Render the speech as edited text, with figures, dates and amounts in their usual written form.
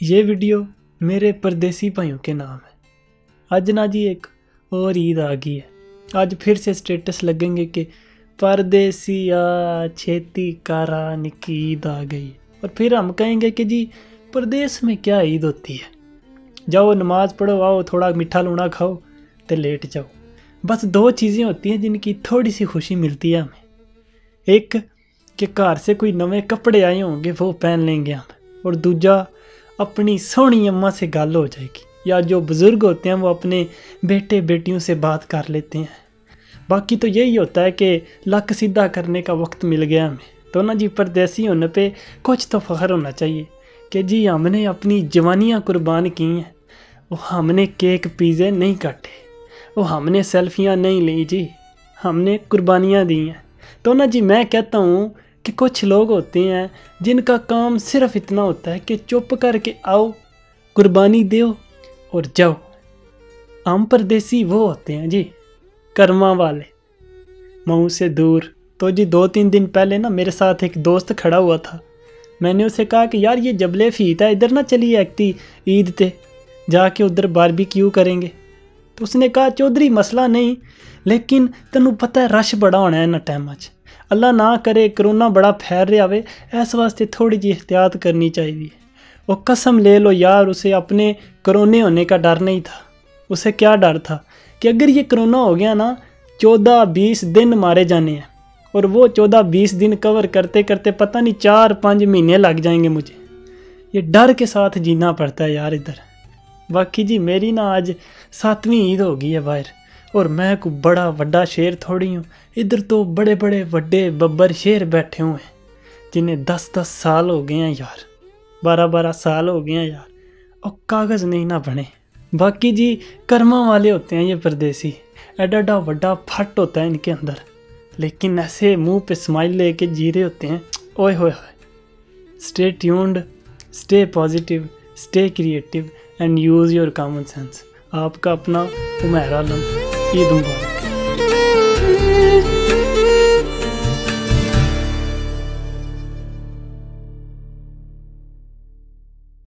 ये वीडियो मेरे परदेसी भाइयों के नाम है। आज ना जी एक और ईद आ गई है। आज फिर से स्टेटस लगेंगे कि परदेसिया छेती कारा निकी ईद आ गई, और फिर हम कहेंगे कि जी परदेश में क्या ईद होती है। जाओ नमाज पढ़ो, आओ थोड़ा मीठा लूना खाओ तो लेट जाओ। बस दो चीज़ें होती हैं जिनकी थोड़ी सी खुशी मिलती है हमें। एक कि घर से कोई नवे कपड़े आए होंगे वो पहन लेंगे हम, और दूजा अपनी सोहनी अम्मा से गल हो जाएगी, या जो बुज़ुर्ग होते हैं वो अपने बेटे बेटियों से बात कर लेते हैं। बाकी तो यही होता है कि लक सीधा करने का वक्त मिल गया हमें। तो ना जी परदेसी होने पे कुछ तो फ़ख्र होना चाहिए कि जी हमने अपनी जवानियाँ कुर्बान की हैं। वो हमने केक पिज़्ज़े नहीं काटे, वो हमने सेल्फियाँ नहीं ली जी, हमने कुर्बानियाँ दी हैं। तो ना जी मैं कहता हूँ कि कुछ लोग होते हैं जिनका काम सिर्फ इतना होता है कि चुप करके आओ, कुर्बानी दो और जाओ। आम परदेसी वो होते हैं जी कर्मा वाले, मऊ से दूर। तो जी 2-3 दिन पहले ना मेरे साथ एक दोस्त खड़ा हुआ था। मैंने उसे कहा कि यार ये जबले फीत है, इधर ना चलिए एक्टी ईद ते जाके उधर बारबेक्यू करेंगे। तो उसने कहा चौधरी मसला नहीं, लेकिन तेनू पता है रश बड़ा होना है इन्हां टाइमां च, अल्लाह ना करे करोना बड़ा फैल रहा है, इस वास्ते थोड़ी जी एहतियात करनी चाहिए। वो कसम ले लो यार, उसे अपने करोने होने का डर नहीं था। उसे क्या डर था कि अगर ये करोना हो गया ना 14-20 दिन मारे जाने हैं, और वो 14-20 दिन कवर करते करते पता नहीं 4-5 महीने लग जाएंगे मुझे। ये डर के साथ जीना पड़ता है यार इधर। बाकी जी मेरी ना आज 7वीं ईद हो गई है बाहर, और मैं को बड़ा वड्डा शेर थोड़ी हूँ। इधर तो बड़े बड़े वड्डे बब्बर शेर बैठे हुए हैं जिन्हें 10-10 साल हो गए हैं यार, 12-12 साल हो गए हैं यार, और कागज़ नहीं ना बने। बाकी जी कर्मा वाले होते हैं ये परदेसी, एडा वड्डा फट होता है इनके अंदर, लेकिन ऐसे मुंह पे स्माइल लेके जी रहे होते हैं। ओए होए होए। Stay tuned, stay positive, stay creative and use your common sense. आपका अपना उमैर आलम। ईद मुबारक।